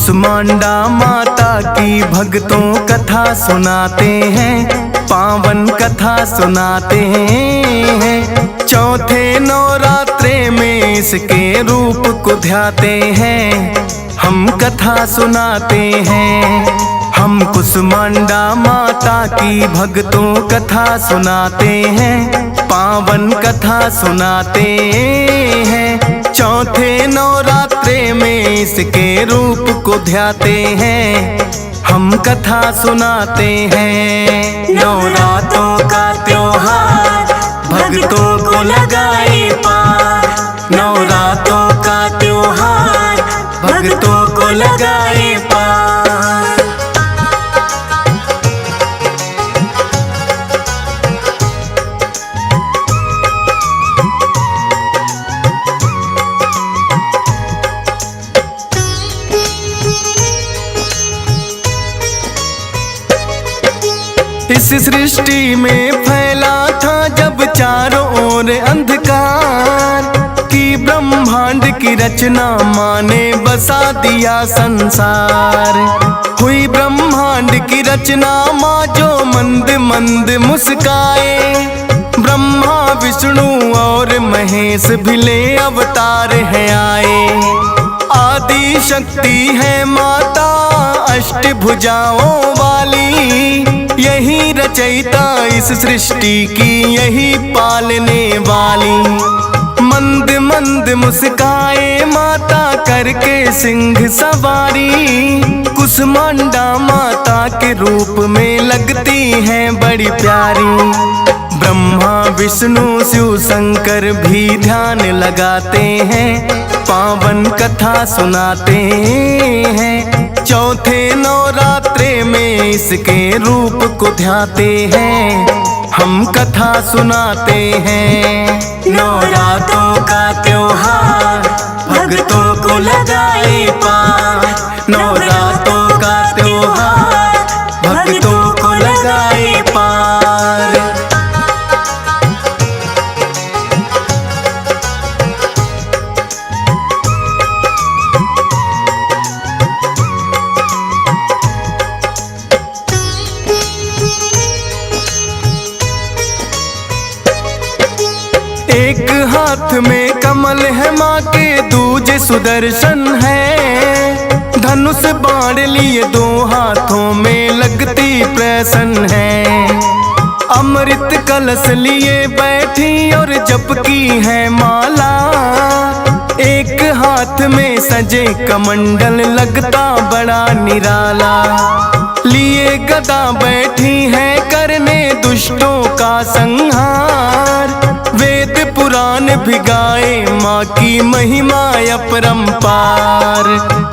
कुसमांडा माता की भक्तों कथा सुनाते हैं, पावन कथा सुनाते हैं। चौथे नवरात्रे में इसके रूप को ध्याते हैं, हम कथा सुनाते हैं। हम कुसमांडा माता की भक्तों कथा सुनाते हैं, पावन कथा सुनाते हैं। चौथे नवरात्रे में इसके रूप को ध्याते हैं, हम कथा सुनाते हैं। नवरात्रों का त्योहार भक्तों को लगाए पार, नवरात्रों का त्योहार भक्तों को लगाए पार। इस सृष्टि में फैला था जब चारों ओर अंधकार, कि ब्रह्मांड की रचना माँ ने बसा दिया संसार। हुई ब्रह्मांड की रचना माँ जो मंद मंद मुस्काए, ब्रह्मा विष्णु और महेश भी ले अवतार है आए। आदि शक्ति है माता अष्टभुजाओं वाली, यही रचयिता इस सृष्टि की, यही पालने वाली। मंद मंद मुस्काए माता करके सिंह सवारी, कुसमांडा माता के रूप में लगती है बड़ी प्यारी। ब्रह्मा विष्णु शिव शंकर भी ध्यान लगाते हैं, पावन कथा सुनाते हैं। चौथे नवरात्रे में इसके रूप को ध्याते हैं, हम कथा सुनाते हैं। नवरात्रों का त्योहार भक्तों को लगाए पार, नवरात्रों का त्योहार भक्तों को लगाए पार। एक हाथ में कमल है माँ के, दूजे सुदर्शन है। धनुष बाण लिए दो हाथों में लगती प्रसन्न है। अमृत कलश लिए बैठी और जपकी है माला, एक हाथ में सजे कमंडल लगता बड़ा निराला। लिए गदा बैठी है करने दुष्टों का संहार, वेद पुराण भी गाए माँ की महिमा अपरंपार।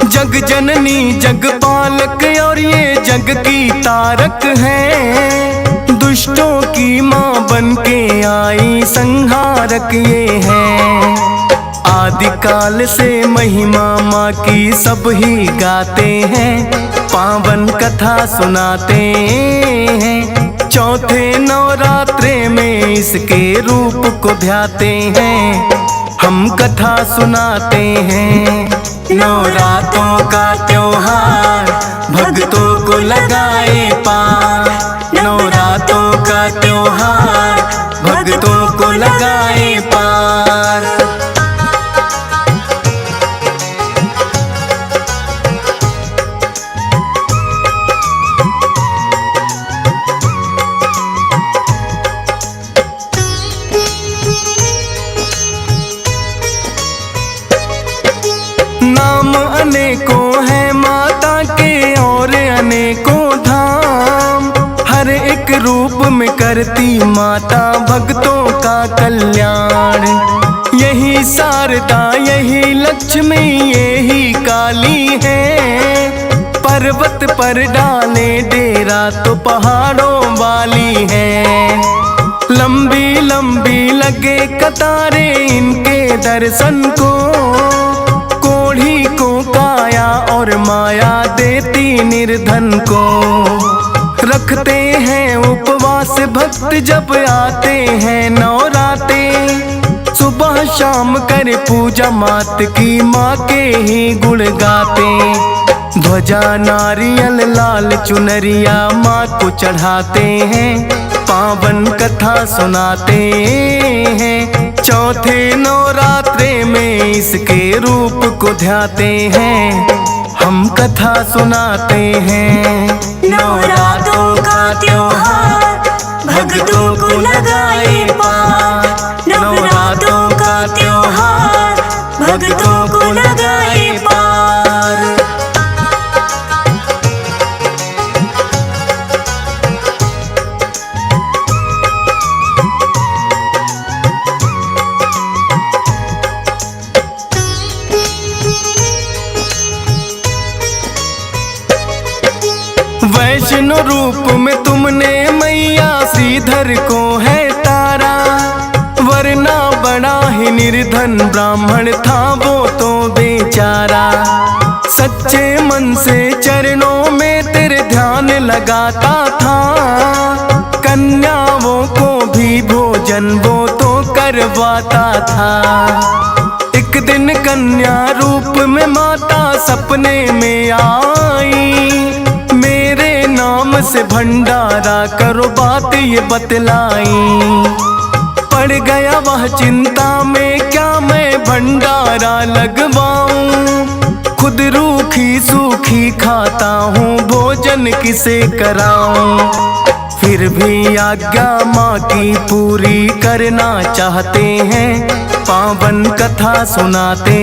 जग जननी जग पालक और ये जग की तारक है, दुष्टों की माँ बन के आई संहारक ये है। आदिकाल से महिमा माँ की सब ही गाते हैं, पावन कथा सुनाते हैं। चौथे नवरात्रे में इसके रूप को ध्याते हैं, हम कथा सुनाते हैं। नवरात्रों का त्योहार भक्तों को लगाए पार, नवरात्रों का त्योहार भक्तों को लगाए पार। नाम अनेकों है माता के और अनेकों धाम, हर एक रूप में करती माता भक्तों का कल्याण। यही शारदा यही लक्ष्मी यही काली है, पर्वत पर डाले डेरा तो पहाड़ों वाली है। लंबी लंबी लगे कतारे इनके दर्शन को, कोढ़ी को काया और माया देती निर्धन को। रखते हैं उपवास भक्त जब आते हैं नवराते, सुबह शाम करे पूजा मात की, माँ के ही गुण गाते। ध्वजा नारियल लाल चुनरिया माँ को चढ़ाते हैं, पावन कथा सुनाते हैं। चौथे नवरात्रे में इसके रूप को ध्याते हैं, हम कथा सुनाते हैं। नवरात्रों का त्योहार भक्तों को लगाए पार, नवरात्रों का त्योहार भक्तों को लगाए पार। वैष्णो रूप में तुमने मैया श्रीधर को है तारा, वरना बड़ा ही निर्धन ब्राह्मण था वो तो बेचारा। सच्चे मन से चरणों में तेरे ध्यान लगाता था, कन्याओं को भी भोजन वो तो करवाता था। एक दिन कन्या रूप में माता सपने में आई, नाम से भंडारा करो बात ये बतलाई। पड़ गया वह चिंता में, क्या मैं भंडारा लगवाऊं, खुद रूखी सूखी खाता हूँ भोजन किसे कराऊं। फिर भी आज्ञा माँ की पूरी करना चाहते हैं, पावन कथा सुनाते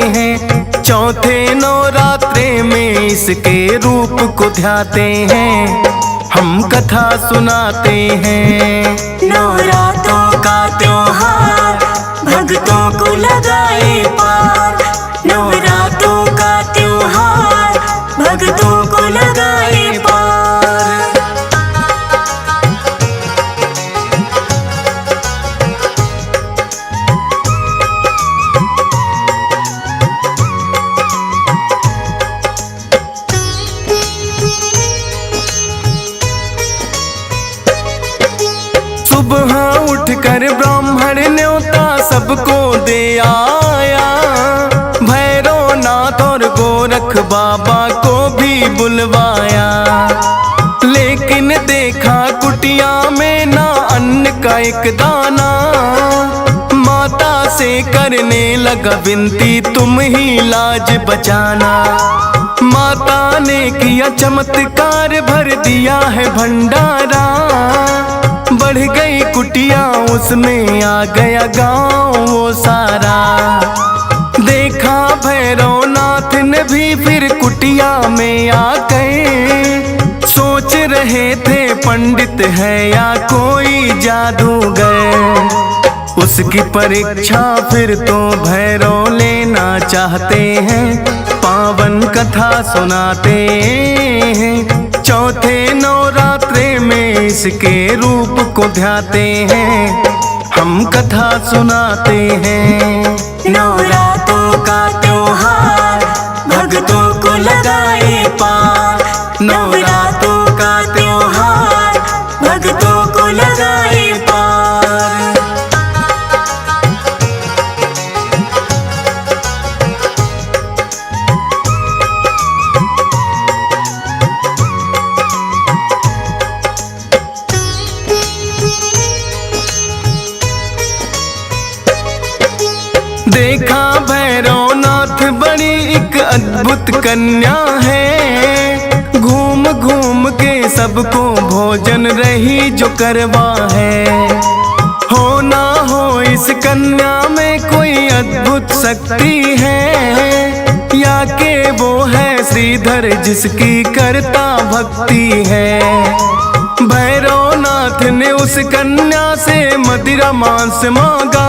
हैं। चौथे नवरात्रे में इसके रूप को ध्याते हैं, हम कथा सुनाते हैं। नवरात्रों का त्योहार भक्तों को लगाए पार, नवरात्रों का त्योहार भक्तों को लगाए पार। सुबह उठकर ब्राह्मण न्योता सबको दे आया, भैरव नाथ और गोरख बाबा को भी बुलवाया। लेकिन देखा कुटिया में ना अन्न का एक दाना, माता से करने लगा विनती तुम ही लाज बचाना। माता ने किया चमत्कार भर दिया है भंडारा, बढ़ गई कुटिया उसमें आ गया गाँव वो सारा। देखा भैरवनाथ ने भी फिर कुटिया में आ गए, सोच रहे थे पंडित है या कोई जादूगर। उसकी परीक्षा फिर तो भैरव लेना चाहते हैं, पावन कथा सुनाते हैं। चौथे नवरात्रे में इसके रूप को ध्याते हैं, हम कथा सुनाते हैं। नवरात्रों का त्योहार भक्तों को लगाए पार, नवरात्रों का त्योहार भक्तों को लगाए पार। देखा भैरवनाथ बड़ी एक अद्भुत कन्या है, घूम घूम के सबको भोजन रही जो करवा है। हो ना हो इस कन्या में कोई अद्भुत शक्ति है, या के वो है श्रीधर जिसकी करता भक्ति है। भैरवनाथ ने उस कन्या से मदिरा मांस मांगा,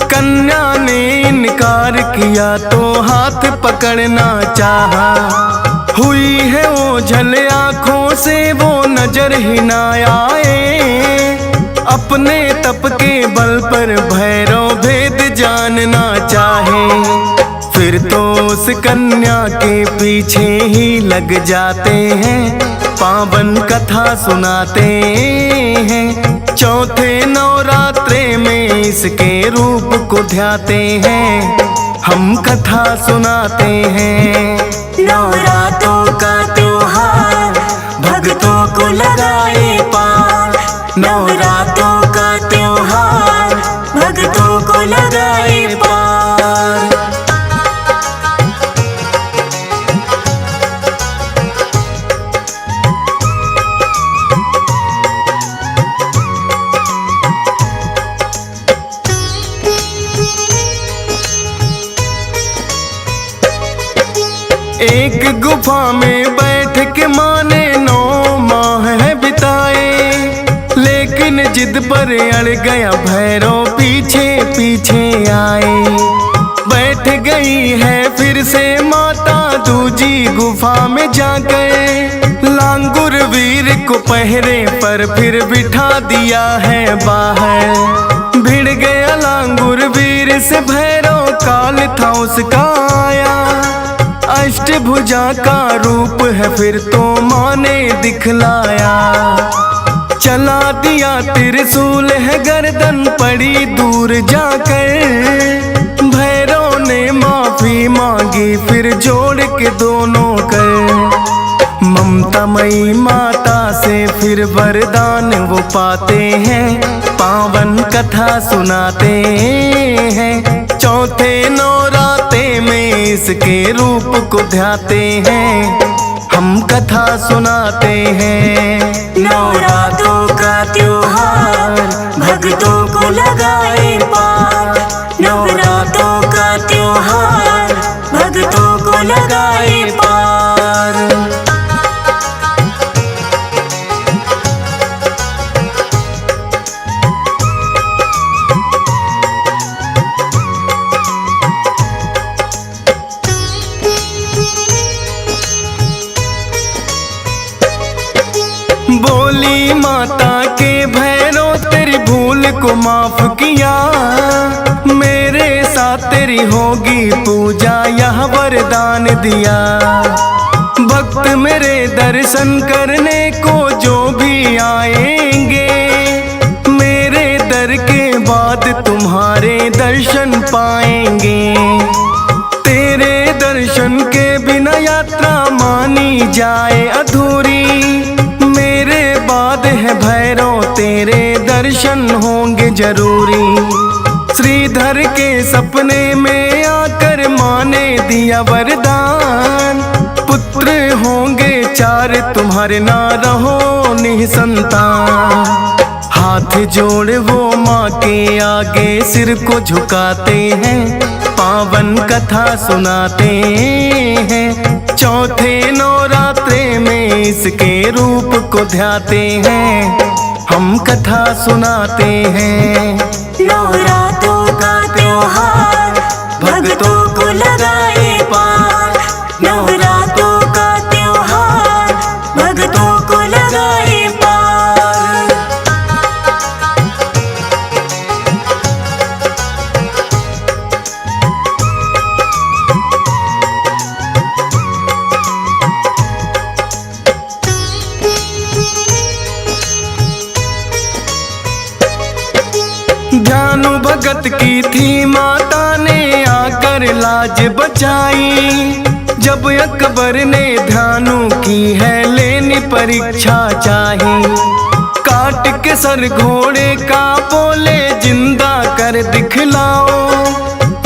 कन्या ने इनकार किया तो हाथ पकड़ना चाहा। हुई है ओझल आँखों से वो नजर ही ना आए, अपने तप के बल पर भैरव भेद जानना चाहे। फिर तो उस कन्या के पीछे ही लग जाते हैं, पावन कथा सुनाते हैं। चौथे नवरात्रे में इसके रूप को ध्याते हैं, हम कथा सुनाते हैं। नवरात्रों का त्योहार भक्तों को लगाए पार, नवरात्रों का त्योहार भक्तों को लगाए पार। एक गुफा में बैठ के माँ ने 9 माह है बिताए, लेकिन जिद पर अड़ गया भैरव पीछे पीछे आए। बैठ गई है फिर से माता दूजी गुफा में जाकर, लांगुर वीर को पहरे पर फिर बिठा दिया है बाहर। भिड़ गया लांगुर वीर से भैरव, काल था उसका आया। अष्टभुजा का रूप है फिर तो माँ ने दिखलाया। चला दिया त्रिशूल है गर्दन पड़ी दूर जाकर, भैरव ने माफी मांगी फिर जोड़ के दोनों कर। ममतामयी माता से फिर वरदान वो पाते हैं, पावन कथा सुनाते हैं। चौथे नवरात्रे में इसके रूप को ध्याते हैं, हम कथा सुनाते हैं। नवरात्रों का त्योहार भक्तों को लगाए पार, नवरात्रों का त्योहार भक्तों को लगाए पार। बोली माता के भैरव तेरी भूल को माफ किया, मेरे साथ तेरी होगी पूजा यह वरदान दिया। भक्त मेरे दर्शन करने को जो भी आएंगे, मेरे दर के बाद तुम्हारे दर्शन पाएंगे। तेरे दर्शन के बिना यात्रा मानी जाए अधूरी, है भैरव तेरे दर्शन होंगे जरूरी। श्रीधर के सपने में आकर माँ ने दिया वरदान, पुत्र होंगे 4 तुम्हारे ना रहो निसंतान। हाथ जोड़ वो माँ के आगे सिर को झुकाते हैं, पावन कथा सुनाते हैं। चौथे नवरात्रे में इसके रूप को ध्याते हैं, हम कथा सुनाते हैं। नवरात्रों का त्योहार भक्तों को लगाए पार, नवरात्रों का त्योहार भक्तों को लगाए पार। ध्यानु भगत की थी माता ने आकर लाज बचाई, जब अकबर ने ध्यानु की है लेनी परीक्षा चाही। काट के सर घोड़े का बोले जिंदा कर दिखलाओ,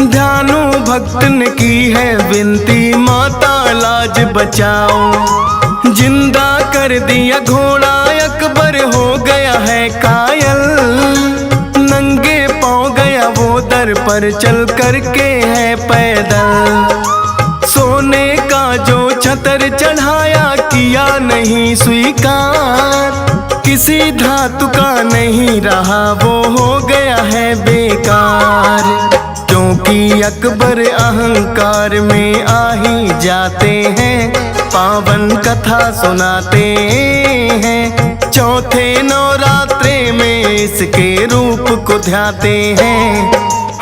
ध्यानु भक्त ने की है विनती माता लाज बचाओ। जिंदा कर दिया घोड़ा अकबर हो गया है कायल, नंगे पाँव गया वो दर पर चल करके है पैदल। सोने का जो छतर चढ़ाया किया नहीं स्वीकार, किसी धातु का नहीं रहा वो हो गया है बेकार। क्योंकि अकबर अहंकार में आ ही जाते हैं, पावन कथा सुनाते हैं। चौथे नवरात्रे में इसके रूप को ध्याते हैं,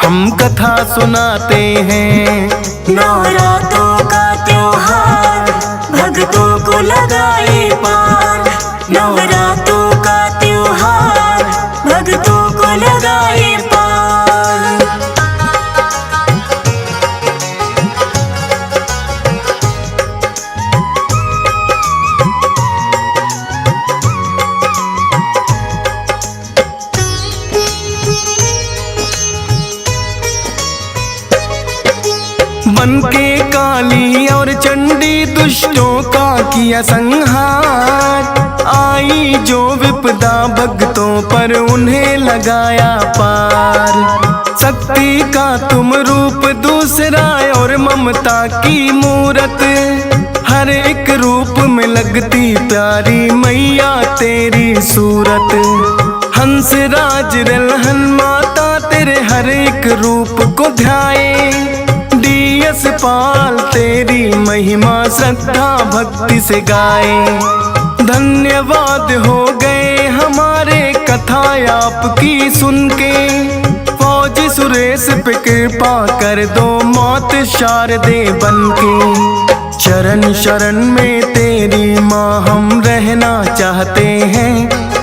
हम कथा सुनाते हैं। नवरात्रों का त्योहार भक्तों को लगाए पार, नवरात्रों का त्योहार भक्तों को लगाए पार। बन के काली और चंडी दुष्टों का किया संहार, आई जो विपदा भक्तों पर उन्हें लगाया पार। शक्ति का तुम रूप दूसरा और ममता की मूरत, हर एक रूप में लगती प्यारी मैया तेरी सूरत। हंस राज रलहन माता तेरे हर एक रूप को ध्याए, डीएस पाल तेरी महिमा श्रद्धा भक्ति से गाए। धन्यवाद हो गए हमारे कथा आपकी सुन के, फौज सुरेश पे कृपा कर दो मौत शारदे बन के। चरण शरण में तेरी माँ हम रहना चाहते हैं,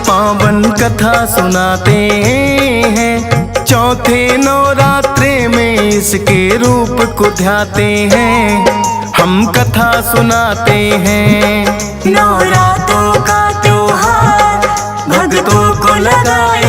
पावन कथा सुनाते हैं। चौथे नवरात्रे में इसके रूप को ध्याते हैं, हम कथा सुनाते हैं। नवरात्रों का त्योहार भक्तों को लगाए